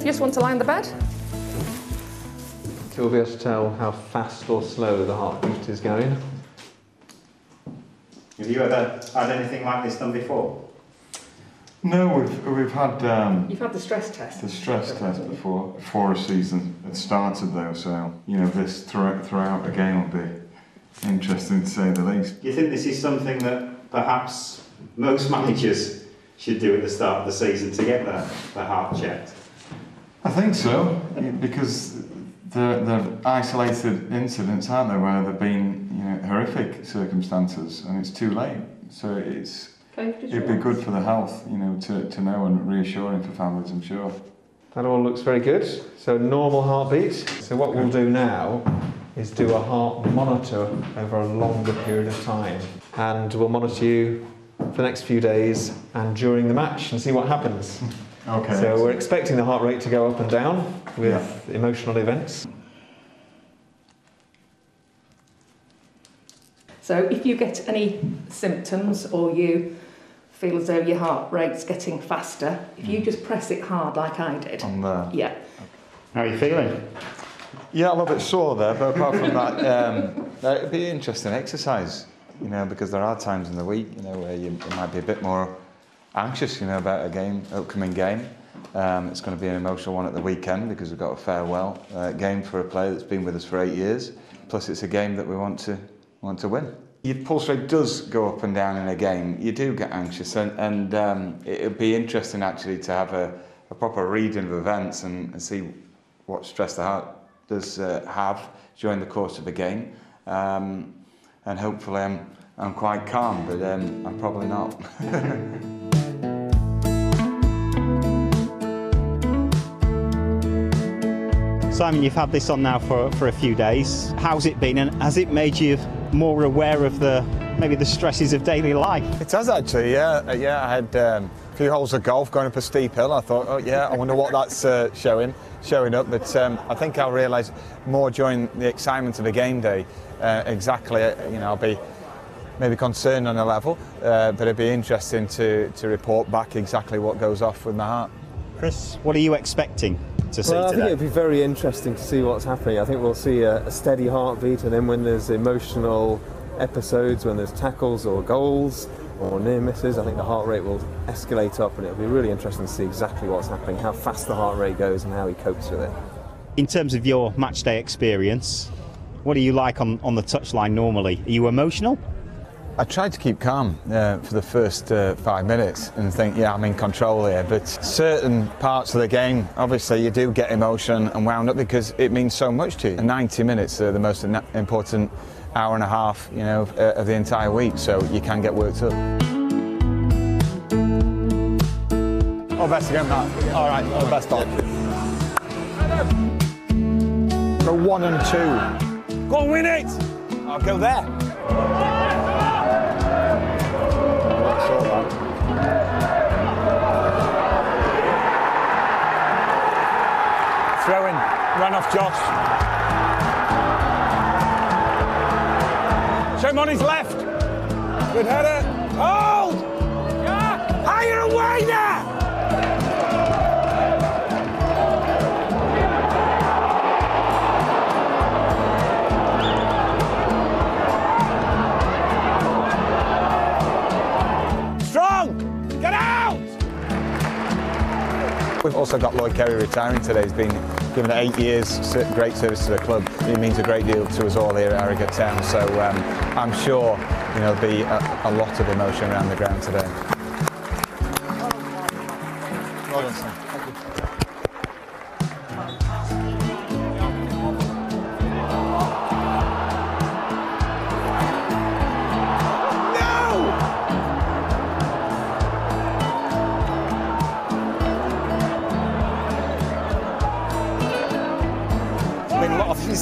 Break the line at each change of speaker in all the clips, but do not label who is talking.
you just want to lie on the bed.
So we'll be able to tell how fast or slow the heartbeat is going.
Have you ever had anything like this done before?
No, we've had
You've had the stress test.
the stress test before a season had started though, so you know this throughout the game will be interesting to say the least.
Do you think this is something that perhaps most managers should do at the start of the season to get the heart checked?
I think so, because they're isolated incidents, aren't they, where there've been horrific circumstances and it's too late. So it'd be good for the health, to know, and reassuring for families, I'm sure.
That all looks very good. So normal heartbeat. So what we'll do now is do a heart monitor over a longer period of time. And we'll monitor you for the next few days and during the match and see what happens.
Okay.
So we're expecting the heart rate to go up and down with emotional events.
So if you get any symptoms or you feel as though your heart rate's getting faster, if you just press it hard like I did.
On there.
Yeah.
How are you feeling?
Yeah, a little bit sore there, but apart from that, it'd be interesting exercise, because there are times in the week, where you might be a bit more anxious, about a upcoming game. It's going to be an emotional one at the weekend because we've got a farewell game for a player that's been with us for 8 years. Plus, it's a game that we want to win. Your pulse rate does go up and down in a game. You do get anxious, and it would be interesting actually to have a proper reading of events and see what stress the heart does have during the course of a game. And hopefully I'm quite calm, but I'm probably not.
Simon, you've had this on now for a few days. How's it been, and has it made you more aware of maybe the stresses of daily life?
It has actually, yeah. I had a few holes of golf going up a steep hill. I thought, oh yeah, I wonder what that's showing up. But I think I'll realise more during the excitement of the game day. Exactly, I'll be maybe concerned on a level, but it'd be interesting to report back exactly what goes off with my heart.
Chris, what are you expecting to see today?
I think it'd be very interesting to see what's happening. I think we'll see a steady heartbeat, and then when there's emotional episodes, when there's tackles or goals or near misses, I think the heart rate will escalate up, and it'll be really interesting to see exactly what's happening, how fast the heart rate goes and how he copes with it.
In terms of your match day experience, what are you like on the touchline normally? Are you emotional?
I tried to keep calm for the first 5 minutes and think, yeah, I'm in control here. But certain parts of the game, obviously, you do get emotion and wound up because it means so much to you. 90 minutes are the most important hour and a half, of the entire week, so you can get worked up. All best again, Matt. All right, all best on. Go 1 and 2. Go and win it! I'll go there. Throw in, run off Josh. Show him on his left. Good header. Hold! Yeah. Higher away there! Strong! Get out! We've also got Lloyd Kerry retiring today. He's been given 8 years, great service to the club. He means a great deal to us all here at Harrogate Town, so I'm sure there'll be a lot of emotion around the ground today. Well done, son.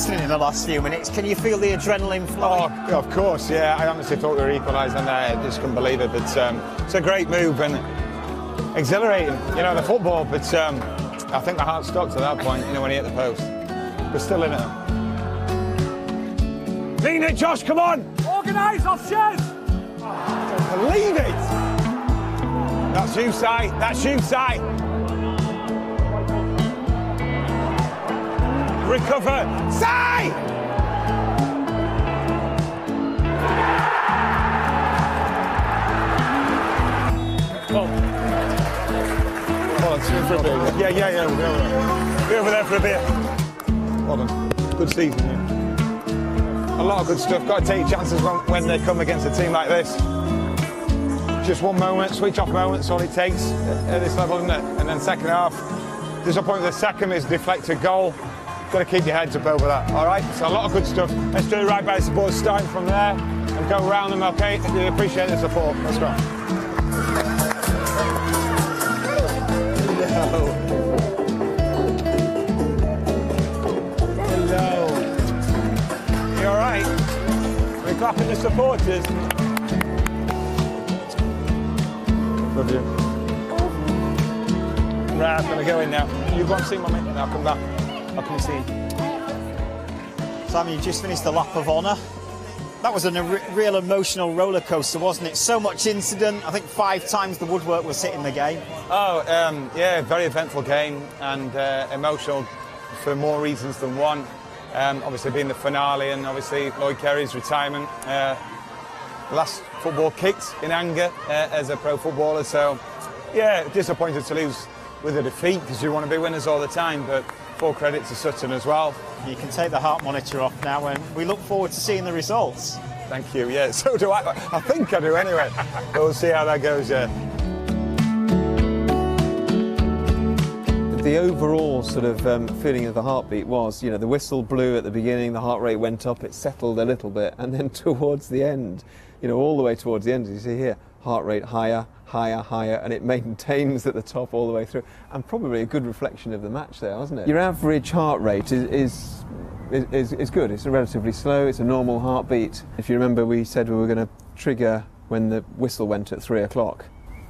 In the last few minutes, can you feel the adrenaline flowing?
Oh, of course, yeah. I honestly thought we were equalising there. I just couldn't believe it. But it's a great move and exhilarating, the football. But I think the heart stopped at that point, when he hit the post. We're still in it. Lean it, Josh, come on! Organise, off Shez! Oh, I don't believe it! That's you, Si. That's you, Si. recover, say! For a beer. Yeah. Be over there for a beer. Well done. Good season, yeah. A lot of good stuff. Got to take chances when they come against a team like this. Just one moment, switch off moments, all it takes at this level, isn't it? And then second half, disappointing with the second is deflected goal. Got to keep your heads up over that, all right? So a lot of good stuff. Let's do it right by the supporters, starting from there and go around them, okay? We appreciate the support. Let's go. Hello. You all right? We're clapping the supporters. Love you. Right, I'm gonna go in now. You go and see Mummy, and I'll come back. I'll come and see you.
Sam, you just finished the lap of honour. That was a real emotional roller coaster, wasn't it? So much incident. I think 5 times the woodwork was hitting the game.
Oh, yeah, very eventful game and emotional for more reasons than one. Obviously being the finale and obviously Lloyd Kerry's retirement. Last football kicked in anger as a pro footballer, so yeah, disappointed to lose with a defeat because you want to be winners all the time, but full credit to Sutton as well.
You can take the heart monitor off now and we look forward to seeing the results.
Thank you, yeah, so do I. I think I do anyway. We'll see how that goes, yeah.
The overall sort of feeling of the heartbeat was, you know, the whistle blew at the beginning, the heart rate went up, it settled a little bit, and then towards the end, you know, all the way towards the end, as you see here, heart rate higher, and it maintains at the top all the way through, and probably a good reflection of the match there, wasn't it? Your average heart rate is good. It's relatively slow. It's a normal heartbeat. If you remember, we said we were going to trigger when the whistle went at 3 o'clock.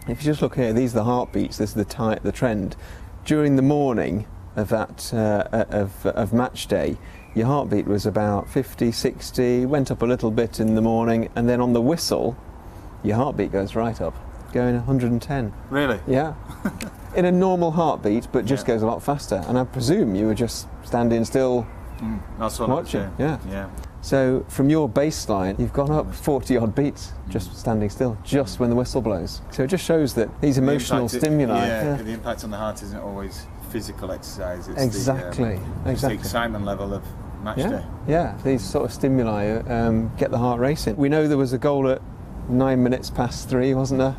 If you just look here, these are the heartbeats. This is the trend. During the morning of that of match day, your heartbeat was about 50, 60. Went up a little bit in the morning, and then on the whistle, your heartbeat goes right up, going 110.
Really?
Yeah. In a normal heartbeat, but just goes a lot faster. And I presume you were just standing still,
that's what
watching.
Yeah.
So from your baseline, you've gone up 40 odd beats just standing still, just when the whistle blows. So it just shows that these emotional stimuli.
The impact on the heart isn't always physical exercise. It's
exactly.
the excitement level of match day.
Yeah, these sort of stimuli get the heart racing. We know there was a goal at 9 minutes past 3, wasn't there?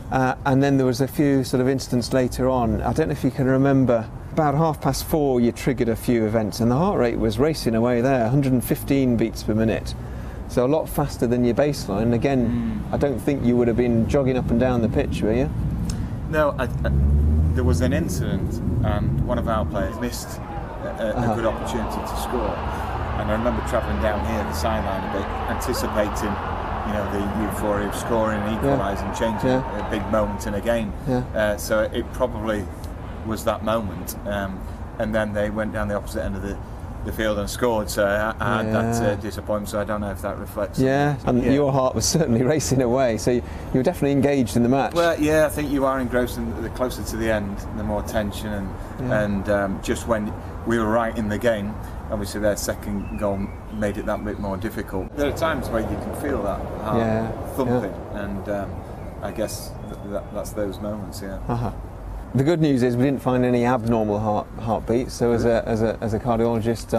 And then there was a few sort of incidents later on. I don't know if you can remember, about 4:30 you triggered a few events and the heart rate was racing away there, 115 beats per minute. So a lot faster than your baseline. Again, I don't think you would have been jogging up and down the pitch, were you?
No, there was an incident and one of our players missed a good opportunity to score. And I remember travelling down here the sideline a bit, anticipating, you know, the euphoria of scoring, equalising, changing a big moment in a game. So it probably was that moment. And then they went down the opposite end of the field and scored. So I had that disappointment. So I don't know if that reflects.
And your heart was certainly racing away. So you were definitely engaged in the match.
Well, yeah, I think you are engrossed. And the closer to the end, the more tension and just when we were right in the game. Obviously, their second goal made it that bit more difficult. There are times where you can feel that heart thumping, and I guess that's those moments.
The good news is we didn't find any abnormal heartbeats. So as a cardiologist,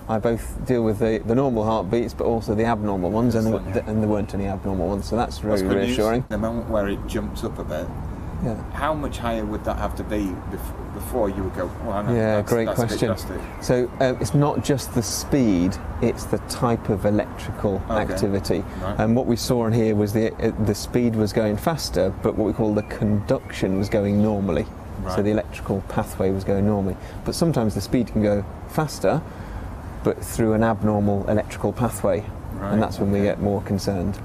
I both deal with the normal heartbeats, but also the abnormal ones, and there weren't any abnormal ones. So that's really reassuring.
The moment where it jumps up a bit. How much higher would that have to be before you would go, well, no,
great question. So it's not just the speed, it's the type of electrical activity. And what we saw in here was the speed was going faster, but what we call the conduction was going normally. So the electrical pathway was going normally. But sometimes the speed can go faster, but through an abnormal electrical pathway. And that's when we get more concerned.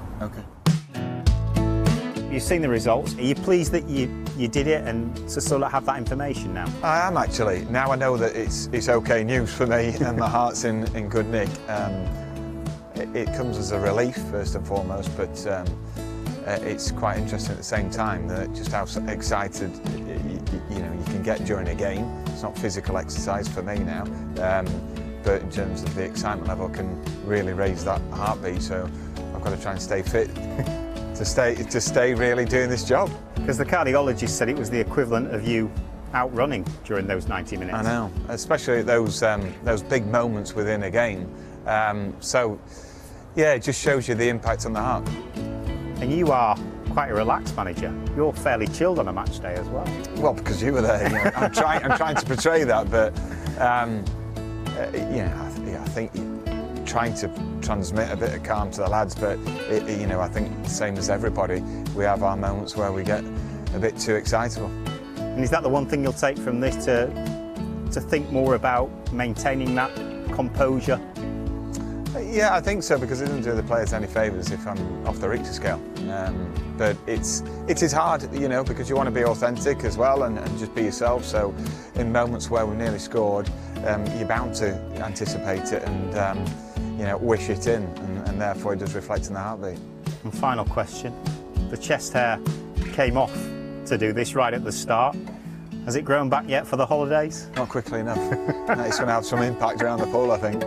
You've seen the results. Are you pleased that you did it and to sort of have that information now?
I am actually. Now I know that it's okay news for me and my heart's in good nick. It comes as a relief first and foremost, but it's quite interesting at the same time that just how excited you know, you can get during a game. It's not physical exercise for me now, but in terms of the excitement level, can really raise that heartbeat. So I've got to try and stay fit to stay really doing this job.
Because the cardiologist said it was the equivalent of you outrunning during those 90 minutes.
I know, especially those big moments within a game. So yeah, it just shows you the impact on the heart.
And you are quite a relaxed manager. You're fairly chilled on a match day as well.
Well, because you were there. You know, I'm trying to portray that, but I think trying to transmit a bit of calm to the lads. But you know, I think the same as everybody, we have our moments where we get a bit too excitable.
And is that the one thing you'll take from this, to think more about maintaining that composure?
Yeah, I think so, because it doesn't do the players any favours if I'm off the Richter scale. But it is hard, you know, because you want to be authentic as well and just be yourself. So in moments where we've nearly scored, you're bound to anticipate it and you know, wish it in, and therefore it does reflect in the heartbeat.
And final question: the chest hair came off to do this right at the start. Has it grown back yet for the holidays?
Not quickly enough. It's going to have some impact around the pool, I think.